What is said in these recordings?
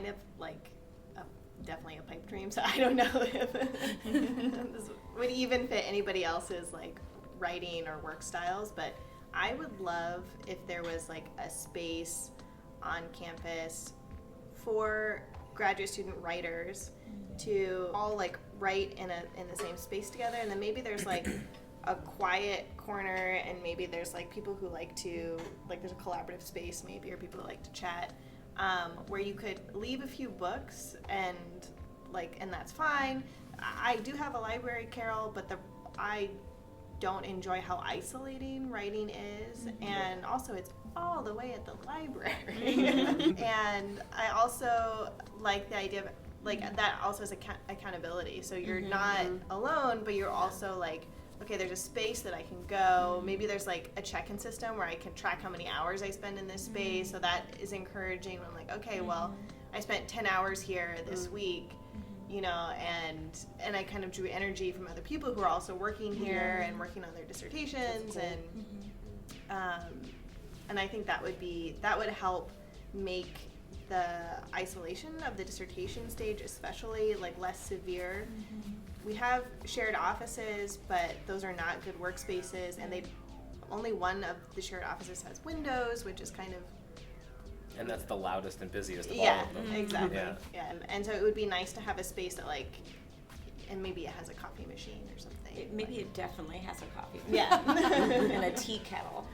kind of like definitely a pipe dream, so I don't know if this would even fit anybody else's like writing or work styles, but I would love if there was like a space on campus for graduate student writers to all like write in the same space together, and then maybe there's like a quiet corner, and maybe there's like people who like to like there's a collaborative space maybe, or people who like to chat, where you could leave a few books and that's fine. I do have a library, Carol, but I don't enjoy how isolating writing is, and also it's all the way at the library. And I also like the idea of like that also is accountability, so you're not alone, but you're also like, okay, there's a space that I can go. Maybe there's like a check-in system where I can track how many hours I spend in this space, so that is encouraging. I'm like, okay, well, I spent 10 hours here this week, you know, and I kind of drew energy from other people who are also working here and working on their dissertations, and I think that would help make the isolation of the dissertation stage especially like less severe. We have shared offices, but those are not good workspaces, and only one of the shared offices has windows, which is kind of... And that's the loudest and busiest of all of them. Exactly. Yeah. And so it would be nice to have a space that like, and maybe it has a coffee machine or something. Maybe it definitely has a coffee machine. Yeah. And a tea kettle.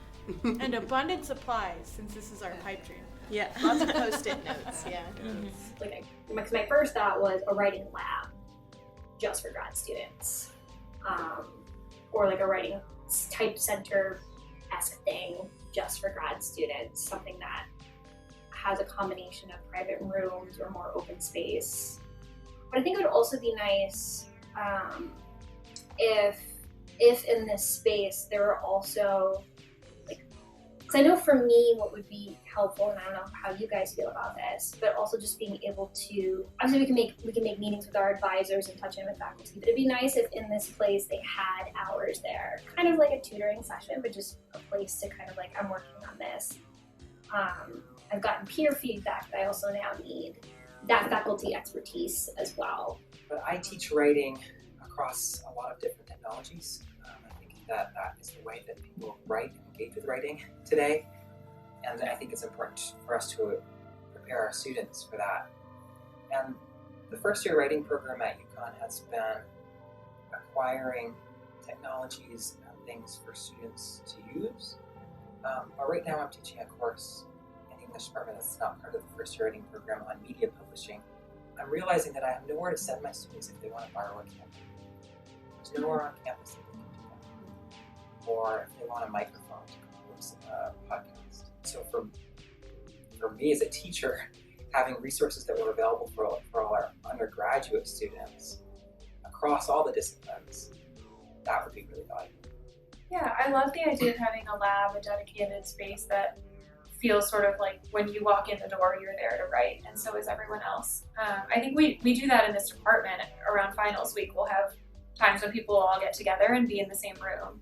And abundant supplies, since this is our pipe dream. Yeah. Lots of Post-it notes, yeah. Like my first thought was a writing lab just for grad students, or like a writing type center-esque thing just for grad students, something that has a combination of private rooms or more open space. But I think it would also be nice if in this space there were also, like, because I know for me what would be helpful, and I don't know how you guys feel about this, but also just being able to, obviously we can make meetings with our advisors and touch in with faculty, but it'd be nice if in this place they had hours there, kind of like a tutoring session, but just a place to kind of like, I'm working on this. I've gotten peer feedback, but I also now need that faculty expertise as well. But I teach writing across a lot of different technologies. I think that is the way that people write and engage with writing today. And I think it's important for us to prepare our students for that. And the first year writing program at UConn has been acquiring technologies and things for students to use. But right now I'm teaching a course in the English department that's not part of the first year writing program on media publishing. I'm realizing that I have nowhere to send my students if they want to borrow a camera. There's nowhere on campus that they can do that. Or if they want a microphone to compose a podcast. So for me as a teacher, having resources that were available for all our undergraduate students across all the disciplines, that would be really valuable. Yeah, I love the idea of having a lab, a dedicated space that feels sort of like when you walk in the door, you're there to write, and so is everyone else. I think we do that in this department. Around finals week, we'll have times when people all get together and be in the same room,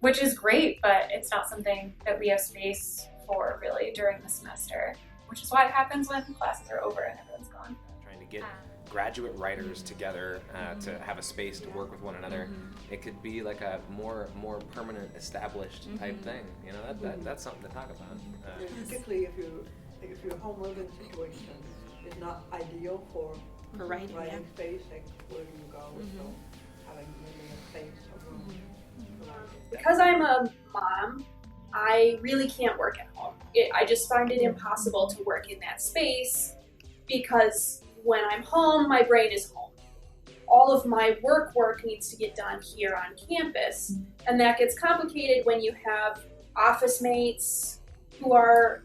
which is great, but it's not something that we have space for really during the semester, which is why it happens when classes are over and everyone's gone. Trying to get graduate writers together to have a space to work with one another. It could be like a more permanent, established type thing. You know, that's something to talk about. Particularly if your home living situation is not ideal for writing space, like where do you go? So having maybe a space, a room. Because I'm a mom, I really can't work at home. I just find it impossible to work in that space because when I'm home, my brain is home. All of my work needs to get done here on campus, and that gets complicated when you have office mates who are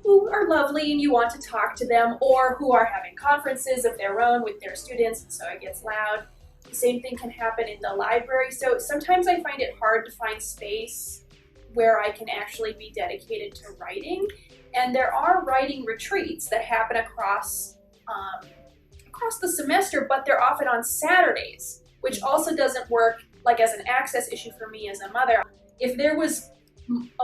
lovely and you want to talk to them, or who are having conferences of their own with their students, and so it gets loud. The same thing can happen in the library. So sometimes I find it hard to find space where I can actually be dedicated to writing. And there are writing retreats that happen across the semester, but they're often on Saturdays, which also doesn't work like as an access issue for me as a mother. If there was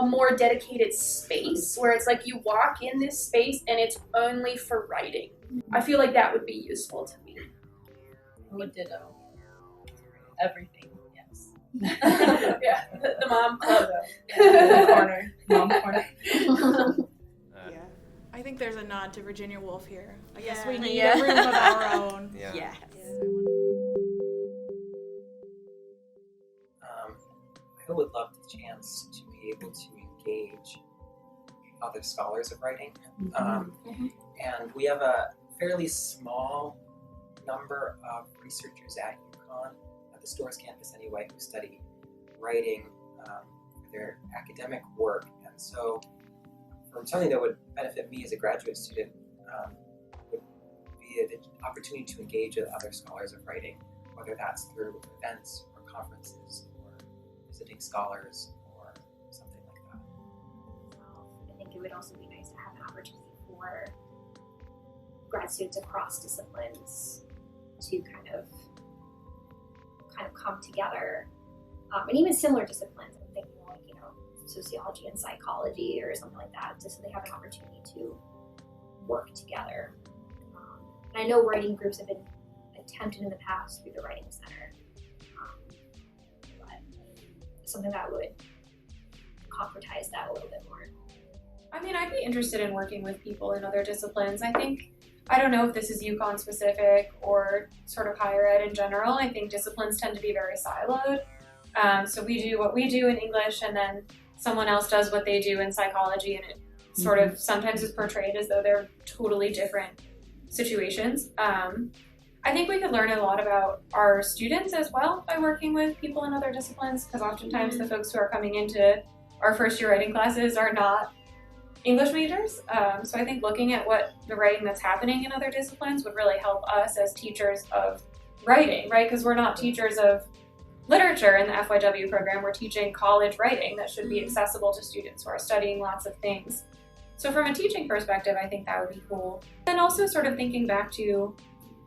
a more dedicated space where it's like you walk in this space and it's only for writing, I feel like that would be useful to me. Would ditto. Everything, yes. Yeah, the mom club. The corner, mom corner. Yeah. I think there's a nod to Virginia Woolf here. I guess Yeah. we need Yeah. a room of our own. Yeah. Yes. I would love the chance to be able to engage other scholars of writing. And we have a fairly small number of researchers at UConn, at the Storrs campus anyway, who study writing for their academic work. And so from something that would benefit me as a graduate student would be the opportunity to engage with other scholars of writing, whether that's through events or conferences or visiting scholars or something like that. I think it would also be nice to have an opportunity for grad students across disciplines to kind of come together, and even similar disciplines. I'm thinking like, sociology and psychology or something like that, just so they have an opportunity to work together. And I know writing groups have been attempted in the past through the Writing Center, but something that would concretize that a little bit more. I mean, I'd be interested in working with people in other disciplines. I don't know if this is UConn specific or sort of higher ed in general. I think disciplines tend to be very siloed. So we do what we do in English, and then someone else does what they do in psychology, and it sort of sometimes is portrayed as though they're totally different situations. I think we could learn a lot about our students as well by working with people in other disciplines, because oftentimes the folks who are coming into our first year writing classes are not English majors. So I think looking at what the writing that's happening in other disciplines would really help us as teachers of writing, right? Because we're not teachers of literature in the FYW program. We're teaching college writing that should be accessible to students who are studying lots of things. So from a teaching perspective, I think that would be cool. And also sort of thinking back to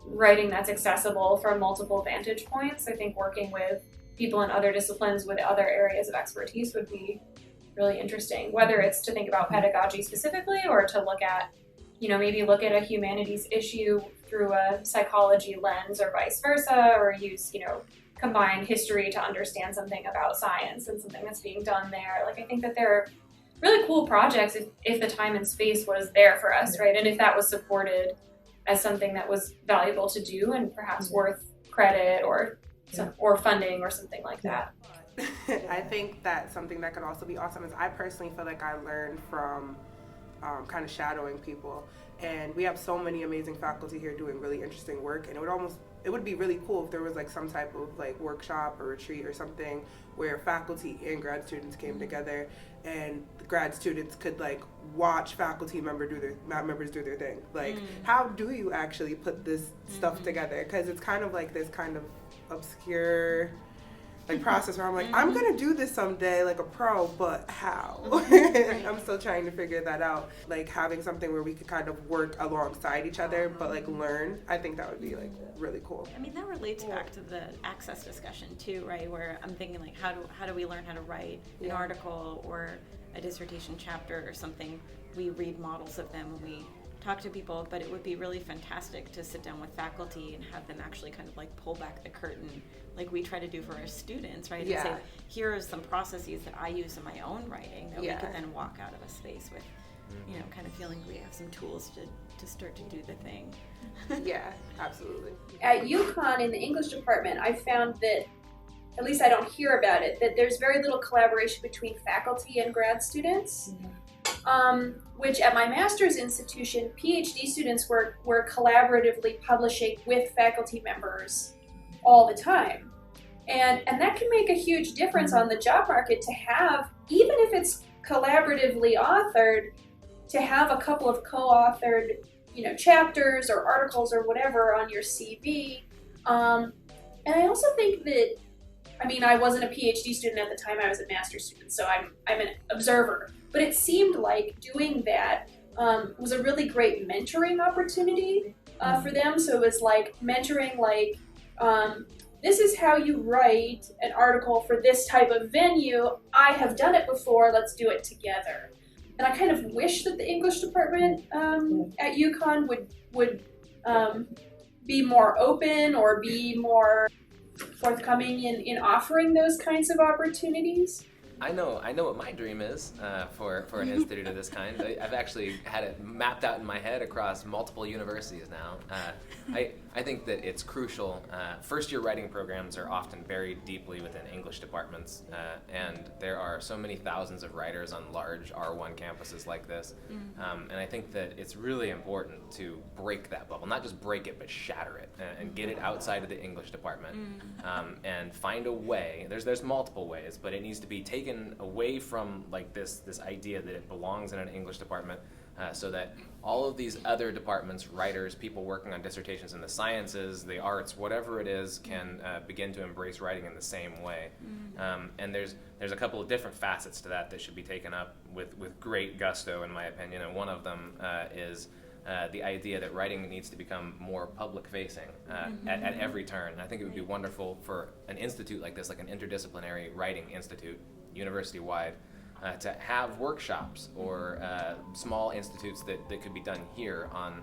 writing that's accessible from multiple vantage points. I think working with people in other disciplines with other areas of expertise would be really interesting, whether it's to think about pedagogy specifically or to look at, maybe look at a humanities issue through a psychology lens or vice versa, or use, combine history to understand something about science and something that's being done there. Like, I think that there are really cool projects if the time and space was there for us, right? And if that was supported as something that was valuable to do and perhaps worth credit or funding or something like that. I think that something that could also be awesome is I personally feel like I learned from kind of shadowing people, and we have so many amazing faculty here doing really interesting work, and it would be really cool if there was like some type of like workshop or retreat or something where faculty and grad students came together, and the grad students could like watch faculty members do their thing. Like, how do you actually put this stuff together? Because it's kind of like this kind of obscure process where I'm like, I'm gonna do this someday like a pro, but how? I'm still trying to figure that out. Like, having something where we could kind of work alongside each other but like learn, I think that would be like really cool. I mean, that relates back to the access discussion too, right? Where I'm thinking like, how do we learn how to write an article or a dissertation chapter or something? We read models of them and we talk to people, but it would be really fantastic to sit down with faculty and have them actually kind of like pull back the curtain like we try to do for our students, right? And say, here are some processes that I use in my own writing that we could then walk out of a space with, kind of feeling we have some tools to start to do the thing. Yeah, absolutely. At UConn in the English department, I found that, at least I don't hear about it, that there's very little collaboration between faculty and grad students. Which at my master's institution, PhD students were collaboratively publishing with faculty members all the time. And that can make a huge difference on the job market to have, even if it's collaboratively authored, to have a couple of co-authored, chapters or articles or whatever on your CV. And I also think that, I wasn't a PhD student at the time, I was a master's student, so I'm an observer. But it seemed like doing that was a really great mentoring opportunity for them. So it was like mentoring, this is how you write an article for this type of venue. I have done it before, let's do it together. And I kind of wish that the English department at UConn would be more open or be more forthcoming in offering those kinds of opportunities? I know what my dream is for an institute of this kind. I've actually had it mapped out in my head across multiple universities now. I think that it's crucial. First-year writing programs are often buried deeply within English departments, and there are so many thousands of writers on large R1 campuses like this. And I think that it's really important to break that bubble, not just break it, but shatter it and get it outside of the English department, and find a way. There's multiple ways, but it needs to be taken away from like this idea that it belongs in an English department, so that all of these other departments, writers, people working on dissertations in the sciences, the arts, whatever it is, can begin to embrace writing in the same way. And there's a couple of different facets to that should be taken up with great gusto, in my opinion. And one of them is the idea that writing needs to become more public-facing at every turn. And I think it would be wonderful for an institute like this, like an interdisciplinary writing institute, university-wide, to have workshops or small institutes that could be done here on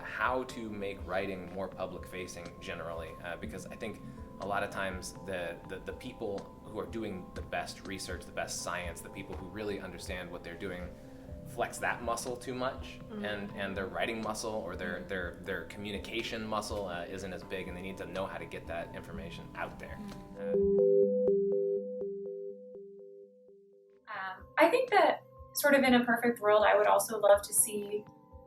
how to make writing more public-facing generally, because I think a lot of times the people who are doing the best research, the best science, the people who really understand what they're doing flex that muscle too much, and their writing muscle or their communication muscle isn't as big, and they need to know how to get that information out there. I think that sort of in a perfect world, I would also love to see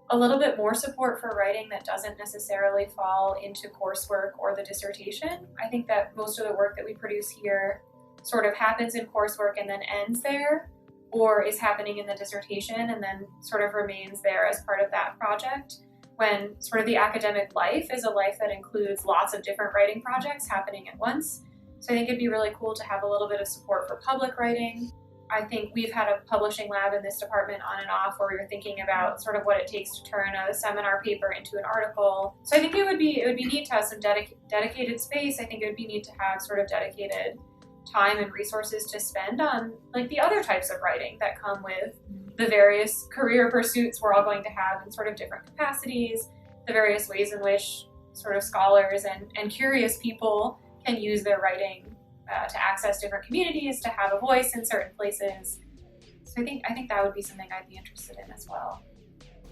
a little bit more support for writing that doesn't necessarily fall into coursework or the dissertation. I think that most of the work that we produce here sort of happens in coursework and then ends there, or is happening in the dissertation and then sort of remains there as part of that project, when sort of the academic life is a life that includes lots of different writing projects happening at once. So I think it'd be really cool to have a little bit of support for public writing. I think we've had a publishing lab in this department on and off where we were thinking about sort of what it takes to turn a seminar paper into an article. So I think it would be neat to have some dedicated space. I think it would be neat to have sort of dedicated time and resources to spend on like the other types of writing that come with the various career pursuits we're all going to have in sort of different capacities, the various ways in which sort of scholars and curious people can use their writing to access different communities, to have a voice in certain places. So I think that would be something I'd be interested in as well.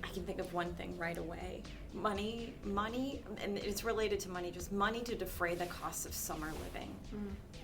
I can think of one thing right away. Money, and it's related to money, just money to defray the costs of summer living.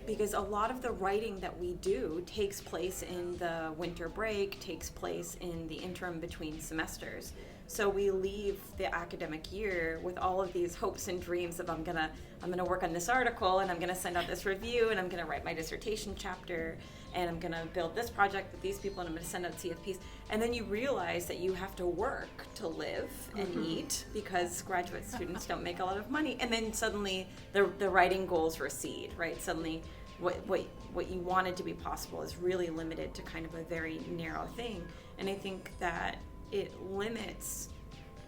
Because a lot of the writing that we do takes place in the winter break, takes place in the interim between semesters. So we leave the academic year with all of these hopes and dreams of I'm gonna work on this article, and I'm gonna send out this review, and I'm gonna write my dissertation chapter, and I'm gonna build this project with these people, and I'm gonna send out CFPs. And then you realize that you have to work to live and eat because graduate students don't make a lot of money. And then suddenly the writing goals recede, right? Suddenly what you wanted to be possible is really limited to kind of a very narrow thing. And I think that it limits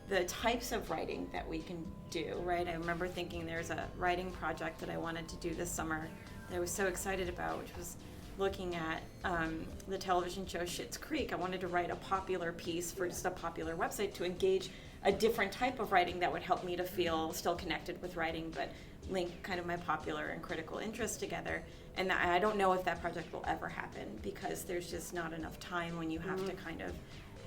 the types of writing that we can do, right? I remember thinking there's a writing project that I wanted to do this summer that I was so excited about, which was looking at the television show Schitt's Creek. I wanted to write a popular piece for just a popular website to engage a different type of writing that would help me to feel still connected with writing, but link kind of my popular and critical interests together. And I don't know if that project will ever happen because there's just not enough time when you have to kind of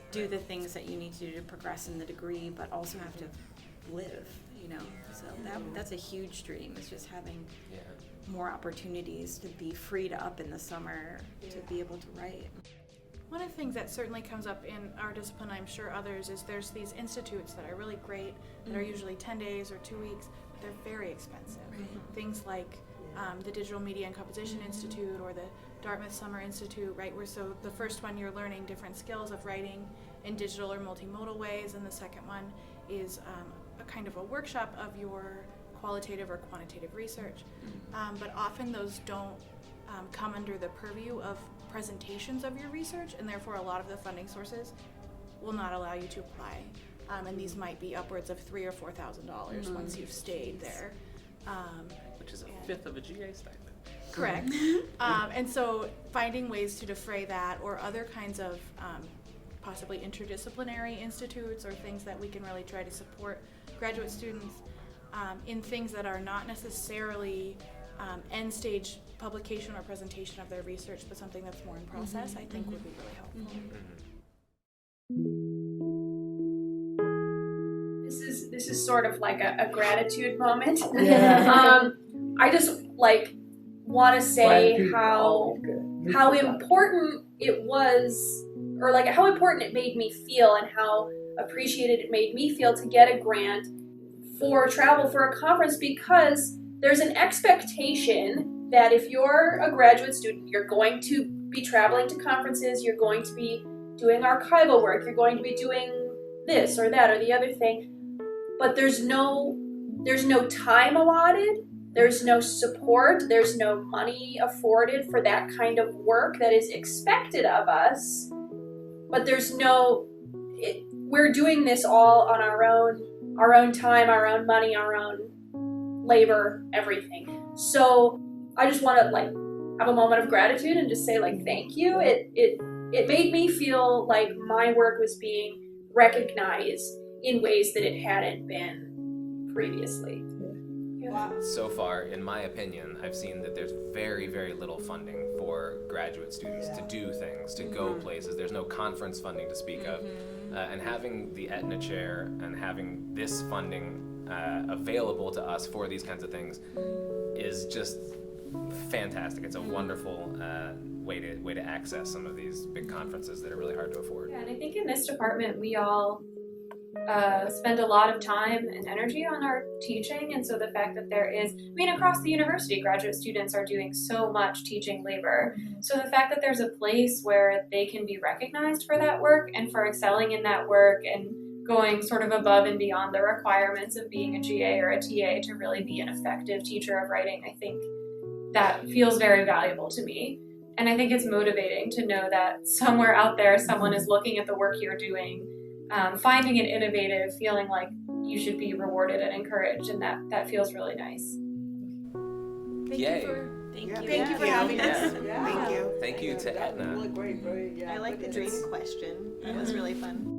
do the things that you need to do to progress in the degree, but also have to live, you know. So that's a huge dream, is just having more opportunities to be freed up in the summer to be able to write. One of the things that certainly comes up in our discipline, I'm sure others, is there's these institutes that are really great, that are usually 10 days or 2 weeks, but they're very expensive. Things like the Digital Media and Composition Institute or the Dartmouth Summer Institute, right, where so the first one you're learning different skills of writing in digital or multimodal ways, and the second one is a kind of a workshop of your qualitative or quantitative research. But often those don't come under the purview of presentations of your research, and therefore a lot of the funding sources will not allow you to apply. And these might be upwards of $3,000 or $4,000 once you've stayed there. Which is a fifth of a GA stipend. Correct. And so finding ways to defray that, or other kinds of possibly interdisciplinary institutes or things that we can really try to support graduate students in things that are not necessarily end stage publication or presentation of their research, but something that's more in process, I think would be really helpful. This is sort of like a gratitude moment. Yeah. I just want to say how important it was, or how important it made me feel, and how appreciated it made me feel to get a grant for travel for a conference, because there's an expectation that if you're a graduate student, you're going to be traveling to conferences, you're going to be doing archival work, you're going to be doing this or that or the other thing, but there's no time allotted, there's no support, there's no money afforded for that kind of work that is expected of us, but we're doing this all on our own time, our own money, our own labor, everything. So I just want to have a moment of gratitude and just say thank you. It made me feel like my work was being recognized in ways that it hadn't been previously. So far, in my opinion, I've seen that there's very, very little funding for graduate students to do things, to go places. There's no conference funding to speak of. And having the Aetna chair and having this funding available to us for these kinds of things is just fantastic. It's a wonderful way to access some of these big conferences that are really hard to afford. Yeah, and I think in this department we all spend a lot of time and energy on our teaching, and so the fact that there is, across the university, graduate students are doing so much teaching labor. So the fact that there's a place where they can be recognized for that work and for excelling in that work and going sort of above and beyond the requirements of being a GA or a TA to really be an effective teacher of writing, I think that feels very valuable to me. And I think it's motivating to know that somewhere out there someone is looking at the work you're doing, finding it innovative, feeling like you should be rewarded and encouraged, and that feels really nice. Yay. Thank you for having us. Thank you to Aetna. Really great, I like the dream question. That was really fun.